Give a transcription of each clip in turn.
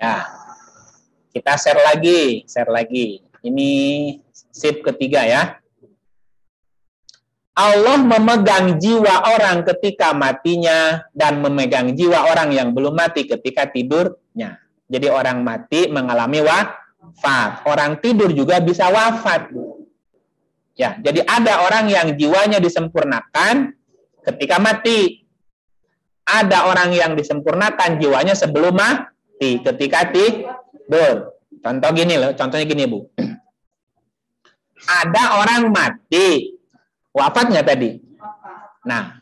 Ya, kita share lagi. Ini sip ketiga ya. Allah memegang jiwa orang ketika matinya dan memegang jiwa orang yang belum mati ketika tidurnya. Jadi orang mati mengalami wafat. Orang tidur juga bisa wafat. Ya, jadi ada orang yang jiwanya disempurnakan ketika mati. Ada orang yang disempurnakan jiwanya sebelum mati, ketika tidur. Contohnya gini, Bu. Ada orang mati, wafat nggak tadi? Nah,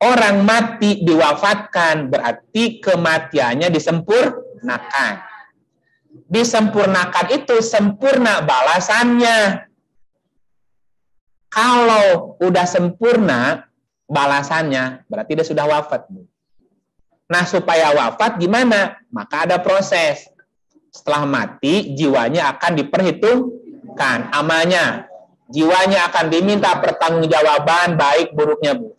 orang mati diwafatkan berarti kematiannya disempurnakan. Disempurnakan itu sempurna balasannya. Kalau udah sempurna balasannya, berarti dia sudah wafat. Nah, supaya wafat gimana? Maka ada proses. Setelah mati, jiwanya akan diperhitungkan amalnya. Jiwanya akan diminta pertanggungjawaban baik buruknya, Bu.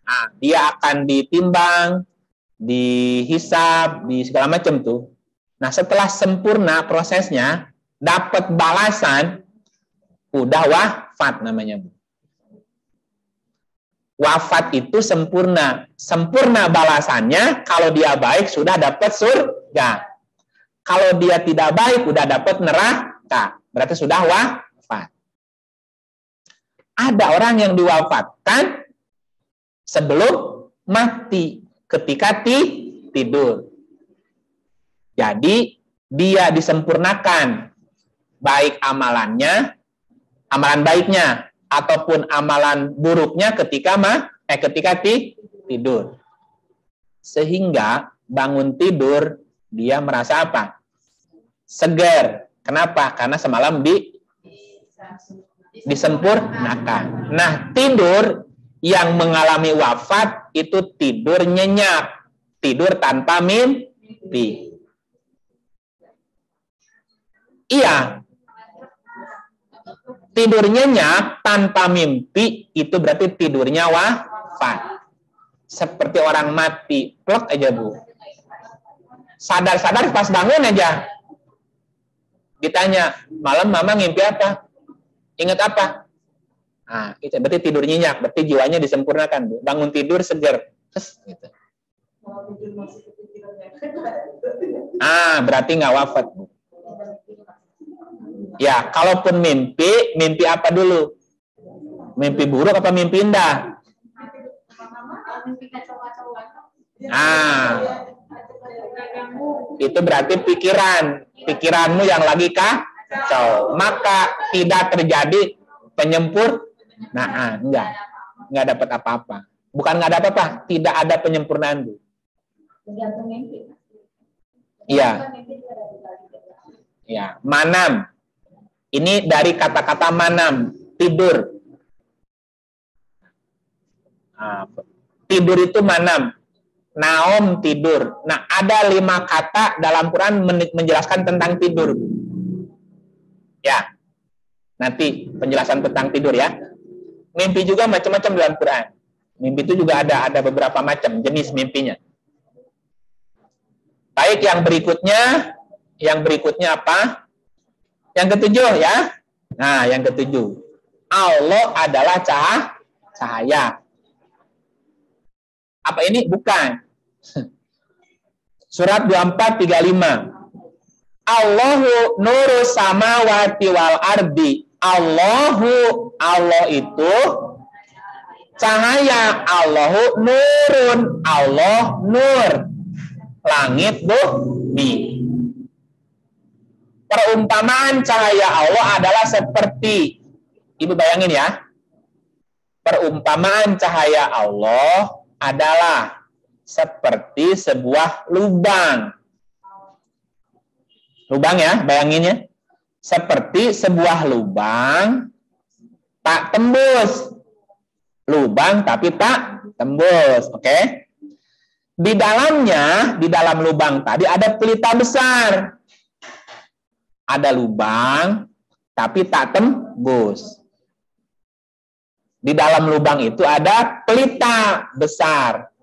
Nah, dia akan ditimbang, dihisab, di segala macam tuh. Nah, setelah sempurna prosesnya, dapat balasan, udah wafat namanya, Bu. Wafat itu sempurna. Sempurna balasannya, kalau dia baik sudah dapat surga. Kalau dia tidak baik, udah dapat neraka. Berarti sudah wafat. Ada orang yang diwafatkan sebelum mati, ketika tidur. Jadi, dia disempurnakan baik amalannya, amalan baiknya, ataupun amalan buruknya ketika tidur. Sehingga bangun tidur, dia merasa apa? Segar. Kenapa? Karena semalam disempurnakan. Nah, tidur yang mengalami wafat itu tidur nyenyak. Tidur tanpa mimpi. Iya. Tidur nyenyak tanpa mimpi itu berarti tidurnya wafat. Seperti orang mati, plek aja, Bu. Sadar-sadar pas bangun aja. Ditanya, malam mama ngimpi apa? Ingat apa? Nah, itu berarti tidur nyenyak, berarti jiwanya disempurnakan, Bu. Bangun tidur seger. Gitu. Berarti nggak wafat, Bu. Ya, kalaupun mimpi apa dulu? Mimpi buruk apa mimpi indah? Itu berarti pikiranmu yang lagi kacau. Maka tidak terjadi penyempurnaan. Enggak dapat apa-apa. Bukan nggak dapat apa, tidak ada penyempurnaan. Tergantung mimpi. Iya. Ya, manam. Ini dari kata-kata manam, tidur. Tidur itu manam. Naom, tidur. Nah, ada 5 kata dalam Quran menjelaskan tentang tidur. Ya, nanti penjelasan tentang tidur ya. Mimpi juga macam-macam dalam Quran. Mimpi itu juga ada beberapa macam jenis mimpinya. Baik, yang berikutnya apa? Yang ketujuh ya. Nah, yang ketujuh. Allah adalah cahaya. Apa ini? Bukan. Surat 24:35. Allahu nuru samawati wal ardi. Allah itu cahaya. Allahu nurun. Allah nur. Langit, bumi. Perumpamaan cahaya Allah adalah seperti, Ibu bayangin ya, perumpamaan cahaya Allah adalah seperti sebuah lubang. Lubang ya, bayanginnya. Seperti sebuah lubang, tak tembus. Lubang tapi tak tembus, oke? Di dalam lubang tadi ada pelita besar. Ada lubang, tapi tak tembus. Di dalam lubang itu ada pelita besar.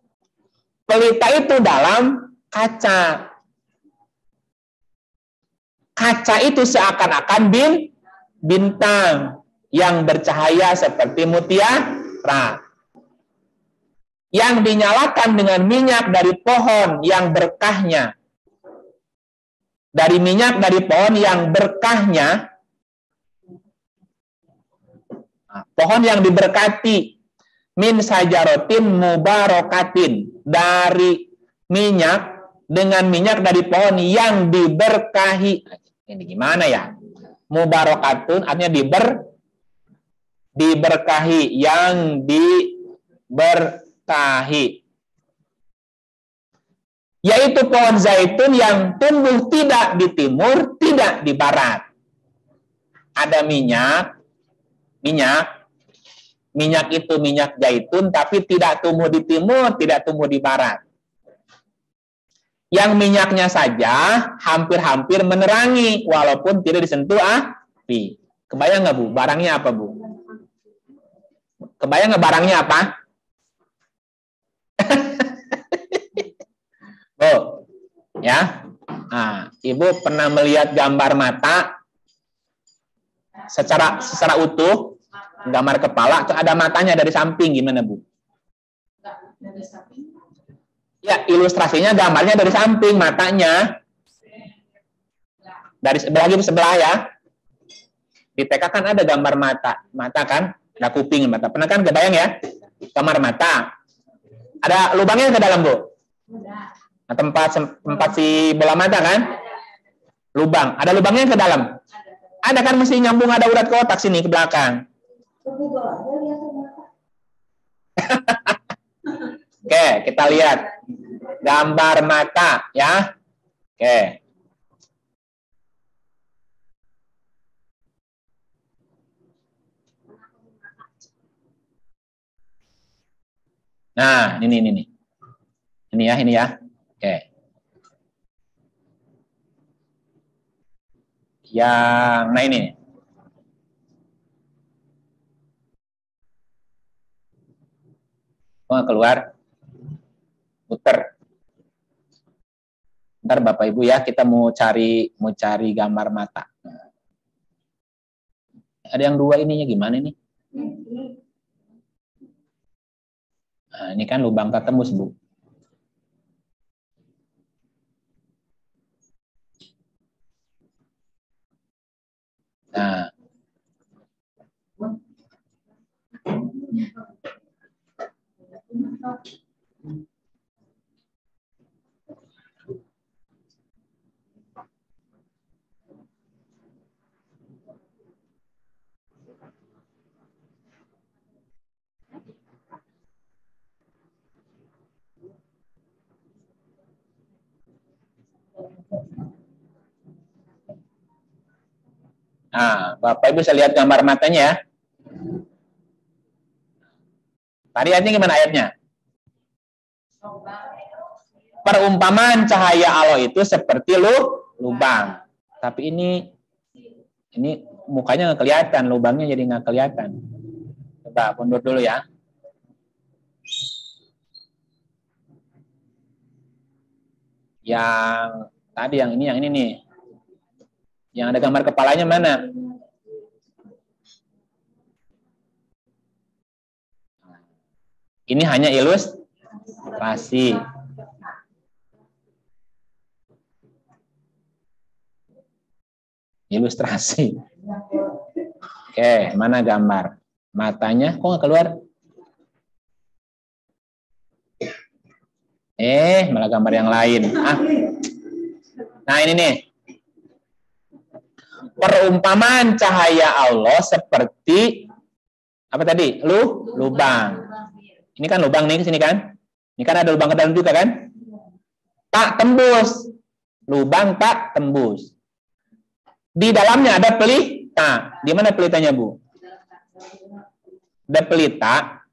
Pelita itu dalam, kaca. Kaca itu seakan-akan bintang yang bercahaya seperti mutiara, yang dinyalakan dengan minyak dari pohon yang berkahnya. Dari minyak dari pohon yang berkahnya, pohon yang diberkati, min sajarotin mubarokatin, dari minyak dengan minyak dari pohon yang diberkahi. Ini gimana ya? Mubarokatun artinya diberkahi, yang diberkahi. Yaitu pohon zaitun yang tumbuh tidak di timur, tidak di barat. Ada minyak itu minyak zaitun, tapi tidak tumbuh di timur, tidak tumbuh di barat. Yang minyaknya saja hampir-hampir menerangi, walaupun tidak disentuh api. Kebayang nggak, Bu? Barangnya apa, Bu? Kebayang nggak barangnya apa? Oh, ya. Nah, Ibu pernah melihat gambar mata secara utuh, gambar kepala, tuh ada matanya dari samping, gimana, Bu? Ya, ilustrasinya gambarnya dari samping, matanya dari sebelah ya. Di TK kan ada gambar mata kan, ada kuping mata. Pernah kan kebayang ya, gambar mata. Ada lubangnya ke dalam, Bu? Nah, tempat si bola mata kan? Lubang. Ada lubangnya ke dalam? Ada kan, mesti nyambung, ada urat ke otak sini ke belakang. Oke, kita lihat gambar mata ya. Oke. Nah, ini. Ini ya. Oke. Nah ini. Keluar. Puter. Ntar Bapak Ibu ya, kita mau cari gambar mata. Ada yang dua ininya gimana nih? Nah, ini kan lubang tak tembus, Bu. Nah. Nah, Bapak Ibu bisa lihat gambar matanya ya. Tadi ayatnya gimana ayatnya? Perumpamaan cahaya Allah itu seperti lubang. Tapi ini mukanya nggak kelihatan, lubangnya jadi nggak kelihatan. Coba mundur dulu ya. Yang tadi yang ini nih. Yang ada gambar kepalanya mana? Ini hanya ilustrasi. Ilustrasi. Oke, mana gambar? Matanya kok nggak keluar? Malah gambar yang lain. Nah, ini nih. Perumpamaan cahaya Allah seperti apa tadi? Lubang. Ini kan lubang nih ke sini kan? Ini kan ada lubang ke dalam juga kan? Tak tembus. Lubang tak tembus. Di dalamnya ada pelita. Di mana pelitanya, Bu? Ada pelita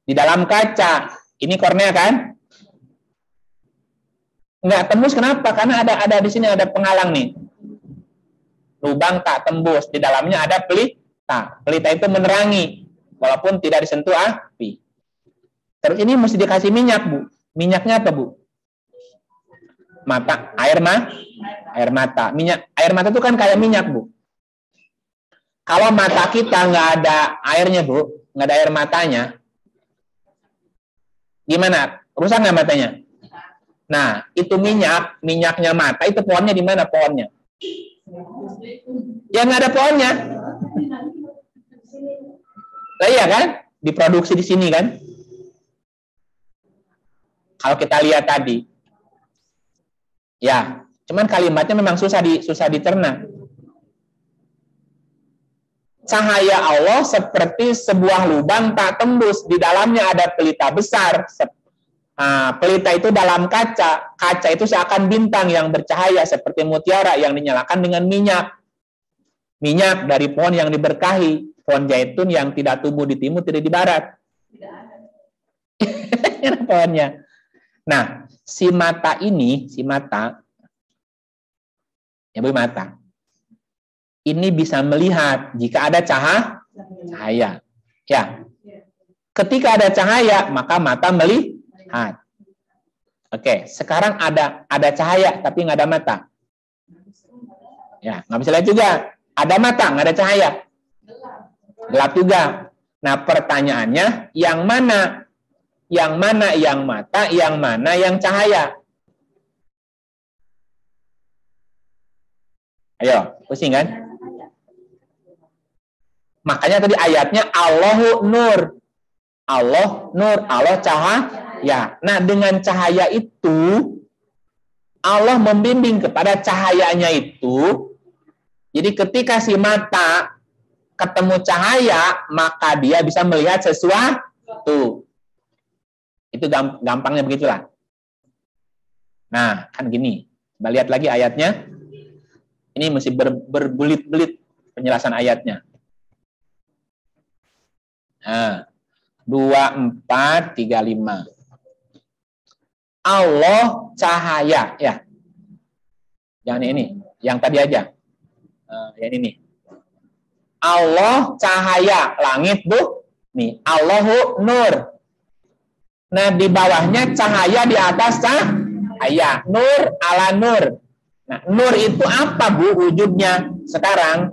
di dalam kaca. Ini kornea kan? Nggak tembus kenapa? Karena ada di sini ada penghalang nih. Lubang tak tembus. Di dalamnya ada pelita. Pelita itu menerangi walaupun tidak disentuh api. Terus ini mesti dikasih minyak, Bu. Minyaknya apa, Bu? Mata, air mata. Minyak, air mata itu kan kayak minyak, Bu. Kalau mata kita nggak ada airnya, Bu, nggak ada air matanya, gimana? Rusak nggak matanya? Nah, itu minyaknya mata, itu pohonnya di mana pohonnya? Ya nggak ada pohonnya. Lah iya kan? Diproduksi di sini kan? Kalau kita lihat tadi. Ya, cuman kalimatnya memang susah dicerna. Cahaya Allah seperti sebuah lubang tak tembus, di dalamnya ada pelita besar. Pelita itu dalam kaca. Kaca itu seakan bintang yang bercahaya seperti mutiara yang dinyalakan dengan minyak. Minyak dari pohon yang diberkahi. Pohon zaitun yang tidak tumbuh di timur, tidak di barat. Tidak ada. Pohonnya. Nah, si mata, ya Bu, mata. Ini bisa melihat jika ada cahaya. Ya. Ketika ada cahaya, maka mata melihat. Oke, sekarang ada cahaya tapi nggak ada mata. Ya, nggak bisa lihat juga. Ada mata, nggak ada cahaya. Gelap juga. Nah, pertanyaannya, yang mana? Yang mana yang mata, yang mana yang cahaya? Ayo, pusing kan? Makanya tadi ayatnya Allahu nur. Allah nur, Allah cahaya. Nah, dengan cahaya itu Allah membimbing kepada cahayanya itu. Jadi ketika si mata ketemu cahaya, maka dia bisa melihat sesuatu. Itu gampangnya begitulah. Nah, kan gini. Coba lihat lagi ayatnya. Ini mesti berbelit-belit penjelasan ayatnya. Nah, 2, 4, 3, 5. Allah cahaya, ya. Jangan ini, yang tadi aja. Yang ini. Allah cahaya, langit, Bu. Nih, Allahu nur. Nah, di bawahnya cahaya, di atas cahaya. Nur ala nur. Nah, nur itu apa, Bu, wujudnya? Sekarang,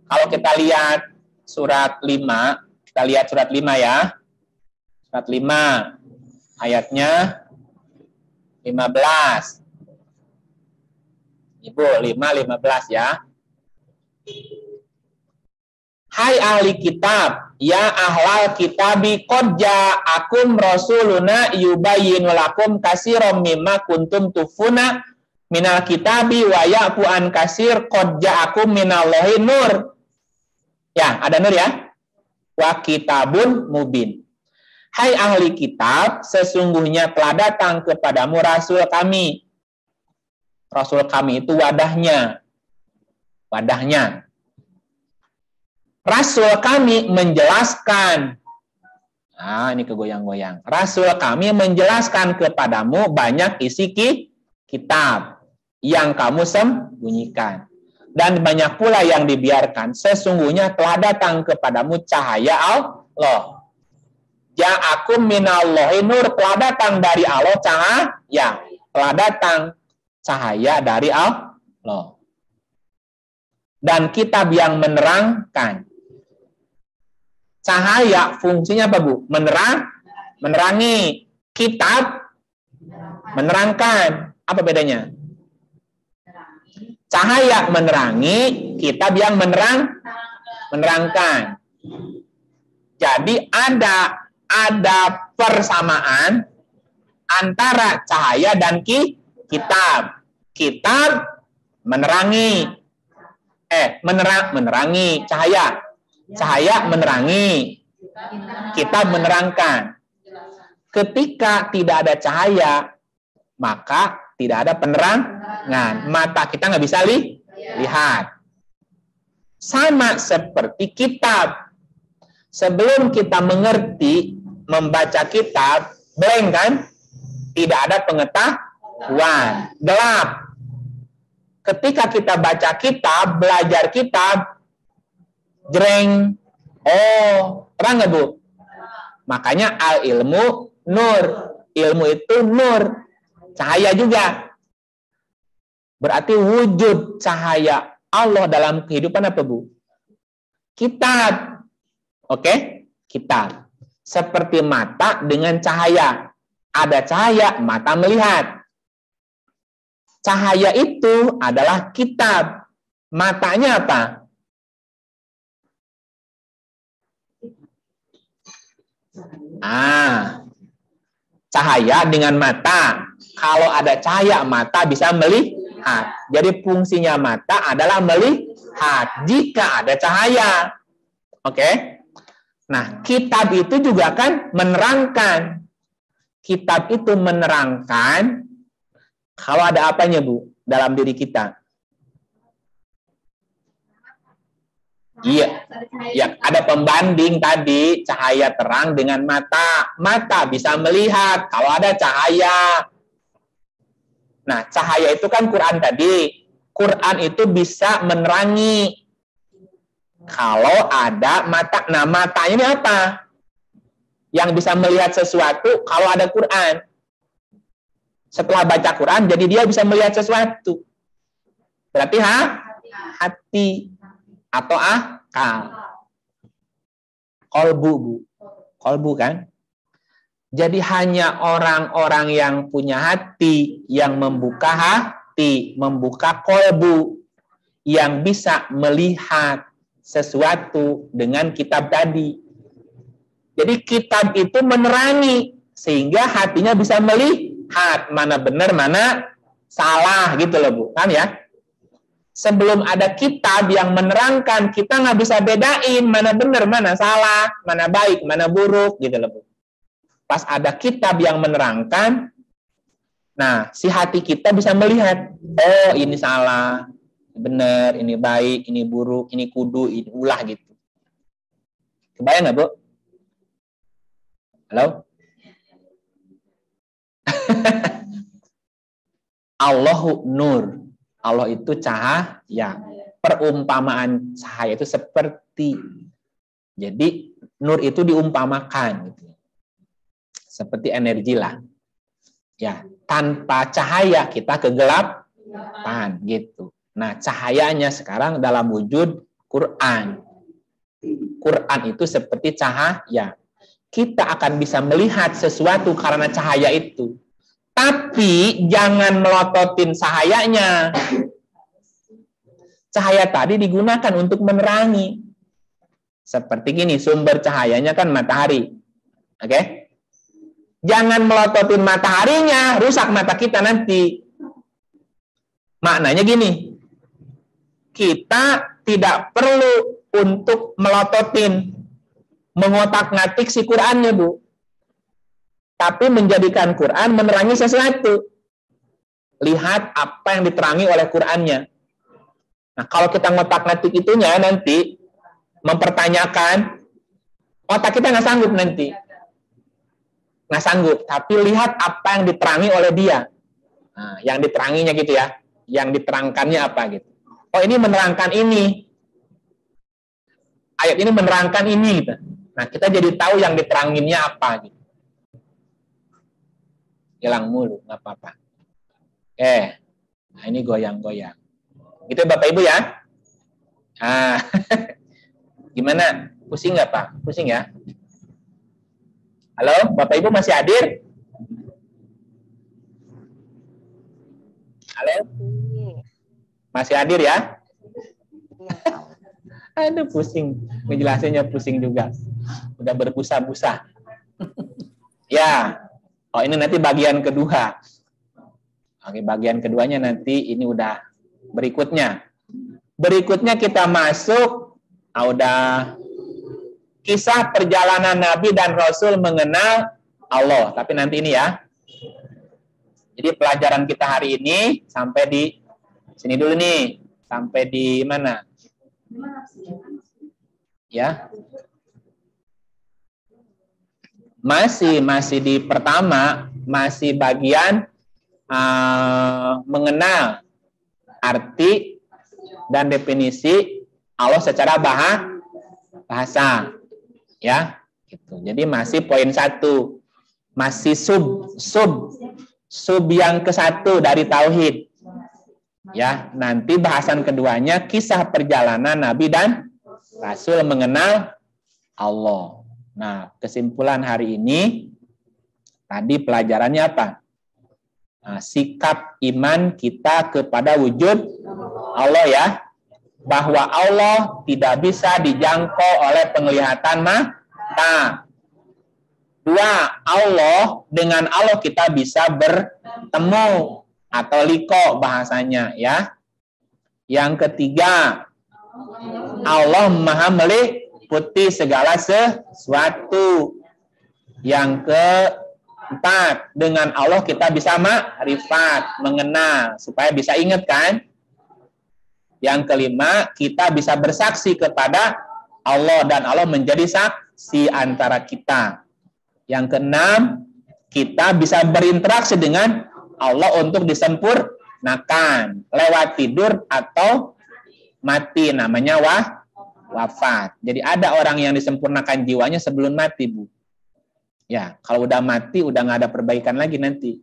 kalau kita lihat surat 5, kita lihat surat 5 ya. Surat 5, ayatnya 15. Ibu, 5:15 ya. Hai ahli kitab, ya ahlal kitabi qad ja'akum rasuluna yubayyinu lakum katsiran mimma kuntum tufuna minal kitabi wa ya'fu an katsir qad ja'akum minallahi nur. Ya, ada nur ya. Wa kitabun mubin. Hai ahli kitab, sesungguhnya telah datang kepadamu rasul kami. Rasul kami itu wadahnya. Wadahnya. Rasul kami menjelaskan. Nah, ini kegoyang-goyang. Rasul kami menjelaskan kepadamu banyak isi kitab yang kamu sembunyikan. Dan banyak pula yang dibiarkan. Sesungguhnya telah datang kepadamu cahaya Allah. Ja'akum minallahi nur, telah datang dari Allah cahaya. Telah datang cahaya dari Allah. Dan kitab yang menerangkan. Cahaya fungsinya apa, Bu? Menerangi. Kitab menerangkan. Apa bedanya? Cahaya menerangi, kitab yang menerangkan. Jadi ada persamaan antara cahaya dan kitab. Kitab menerangi. Menerangi cahaya. Cahaya menerangi. Kitab menerangkan. Ketika tidak ada cahaya, maka tidak ada penerangan. Mata kita nggak bisa lihat. Sama seperti kitab. Sebelum kita mengerti, membaca kitab, blank kan? Tidak ada pengetahuan. Gelap. Ketika kita baca kitab, belajar kitab, jreng. Oh, terang nggak, Bu? Makanya al ilmu nur. Ilmu itu nur. cahaya juga. Berarti wujud cahaya Allah dalam kehidupan apa, Bu? Kitab. Oke? Kitab. Seperti mata dengan cahaya. Ada cahaya, mata melihat. Cahaya itu adalah kitab. Matanya apa? Cahaya dengan mata. Kalau ada cahaya, mata bisa melihat. Jadi fungsinya mata adalah melihat jika ada cahaya. Oke? Nah, kitab itu juga kan menerangkan. Kitab itu menerangkan kalau ada apanya, Bu, dalam diri kita. Iya, ya, ada pembanding tadi, cahaya terang dengan mata. Mata bisa melihat kalau ada cahaya. Nah, cahaya itu kan Quran tadi. Quran itu bisa menerangi kalau ada mata. Nah, matanya ini apa? Yang bisa melihat sesuatu kalau ada Quran. Setelah baca Quran, jadi dia bisa melihat sesuatu. Berarti hati atau akal. Kolbu, Bu. Kolbu kan? Jadi hanya orang-orang yang punya hati, yang membuka hati, membuka kolbu, yang bisa melihat sesuatu dengan kitab tadi. Jadi kitab itu menerangi, sehingga hatinya bisa melihat mana benar, mana salah, gitu loh, Bu. Kan ya? Sebelum ada kitab yang menerangkan, kita nggak bisa bedain mana benar, mana salah, mana baik, mana buruk, gitu loh, Bu. Pas ada kitab yang menerangkan, nah, si hati kita bisa melihat, oh ini salah, benar, ini baik, ini buruk, ini kudu, ini ulah, gitu. Kebayang nggak, Bu? Halo? Allahu nur. Allah itu cahaya. Perumpamaan cahaya itu seperti. Jadi nur itu diumpamakan. Gitu. Seperti energi lah. Ya, tanpa cahaya kita kegelapan. Gitu. Nah, cahayanya sekarang dalam wujud Quran. Quran itu seperti cahaya. Kita akan bisa melihat sesuatu karena cahaya itu. Tapi jangan melototin cahayanya. Cahaya tadi digunakan untuk menerangi. Seperti gini, sumber cahayanya kan matahari. Oke? Jangan melototin mataharinya, rusak mata kita nanti. Maknanya gini, kita tidak perlu untuk melototin, mengotak-ngatik si Qur'annya, Bu. Tapi menjadikan Quran menerangi sesuatu. Lihat apa yang diterangi oleh Qurannya. Nah, kalau kita ngotak-ngatik itunya nanti mempertanyakan, otak kita nggak sanggup nanti. Nggak sanggup. Tapi lihat apa yang diterangi oleh dia. Nah, yang diteranginya gitu ya. Yang diterangkannya apa gitu. Oh, ini menerangkan ini. Ayat ini menerangkan ini. Gitu. Nah, kita jadi tahu yang diteranginnya apa gitu. Hilang mulu, nggak apa-apa. Nah ini goyang-goyang. Gitu Bapak Ibu ya. Gimana? Pusing nggak Pak? Pusing ya? Halo, Bapak Ibu masih hadir? Halo? Masih hadir ya? Aduh pusing. Ngejelasinnya pusing juga. Udah berbusa-busa. Ya. Oh, ini nanti bagian kedua. Oke, bagian keduanya nanti ini udah berikutnya. Berikutnya kita masuk, udah kisah perjalanan Nabi dan Rasul mengenal Allah. Tapi nanti ini ya. Jadi pelajaran kita hari ini sampai di sini dulu nih. Sampai di mana? Ya. Masih di pertama, masih bagian mengenal arti dan definisi Allah secara bahasa, ya, gitu. Jadi masih poin 1, masih sub sub yang ke-1 dari tauhid. Ya, nanti bahasan keduanya kisah perjalanan Nabi dan Rasul mengenal Allah. Nah, kesimpulan hari ini tadi pelajarannya apa? Nah, sikap iman kita kepada wujud Allah ya, bahwa Allah tidak bisa dijangkau oleh penglihatan mata. 2, Allah, dengan Allah kita bisa bertemu atau liko bahasanya ya. Yang ketiga, Allah Maha meliputi segala sesuatu. Yang keempat, dengan Allah kita bisa makrifat, mengenal supaya bisa ingat kan. Yang kelima, kita bisa bersaksi kepada Allah dan Allah menjadi saksi antara kita. Yang keenam, kita bisa berinteraksi dengan Allah untuk disempurnakan lewat tidur atau mati, namanya wafat. Jadi ada orang yang disempurnakan jiwanya sebelum mati, Bu. Ya, kalau udah mati udah nggak ada perbaikan lagi nanti.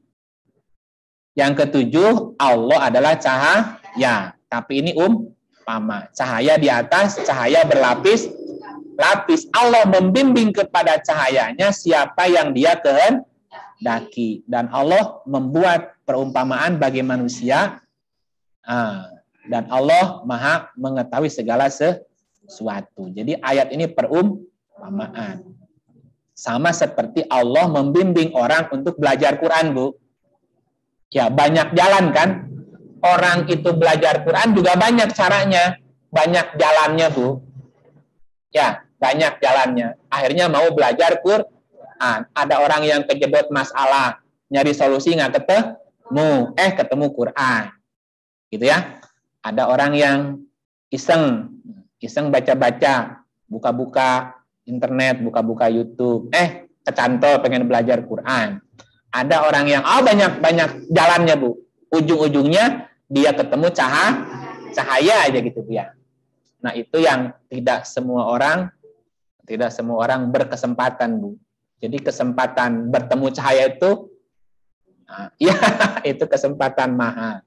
Yang ketujuh, Allah adalah cahaya. Tapi ini umpama, cahaya di atas, cahaya berlapis-lapis. Allah membimbing kepada cahayanya siapa yang Dia kehendaki. Dan Allah membuat perumpamaan bagi manusia. Dan Allah Maha mengetahui segala sesuatu. Jadi ayat ini perumpamaan. Sama seperti Allah membimbing orang untuk belajar Quran, Bu. Ya, banyak jalan kan? Orang itu belajar Quran juga banyak caranya, banyak jalannya, Bu. Ya, banyak jalannya. Akhirnya mau belajar Quran. Ada orang yang kejedot masalah, nyari solusi nggak ketemu Quran. Gitu ya. Ada orang yang iseng baca-baca, buka-buka internet, buka-buka YouTube, kecantol pengen belajar Quran. Ada orang yang banyak jalannya, Bu. Ujung-ujungnya dia ketemu cahaya aja gitu, Bu ya. Nah, itu yang tidak semua orang berkesempatan, Bu. Jadi kesempatan bertemu cahaya itu ya, itu kesempatan mahal.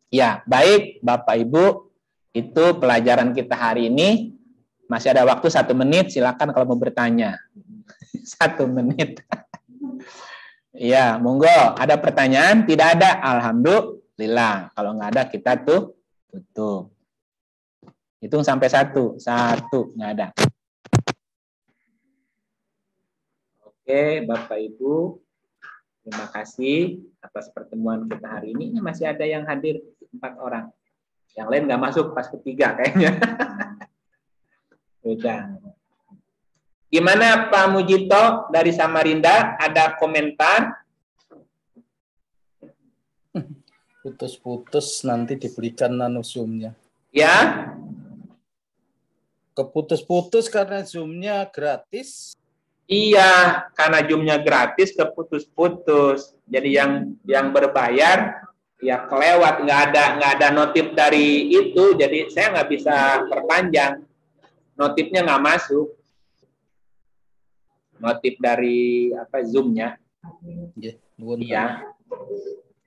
Ya, baik Bapak Ibu, itu pelajaran kita hari ini. Masih ada waktu 1 menit, silakan kalau mau bertanya. 1 menit. Ya, monggo. Ada pertanyaan? Tidak ada? Alhamdulillah. Kalau nggak ada, kita tutup. Hitung sampai 1. 1, nggak ada. Oke, Bapak Ibu. Terima kasih atas pertemuan kita hari ini. Masih ada yang hadir 4 orang. Yang lain nggak masuk pas ketiga kayaknya. Udah. Gimana Pak Mujito dari Samarinda? Ada komentar? Putus-putus nanti diberikan Zoom-nya. Ya? Keputus-putus karena Zoom-nya gratis. Iya, karena Zoom-nya gratis keputus-putus. Jadi yang berbayar ya kelewat, nggak ada notif dari itu, jadi saya nggak bisa perpanjang. Notifnya nggak masuk. Notif dari Zoom-nya. Iya. Iya.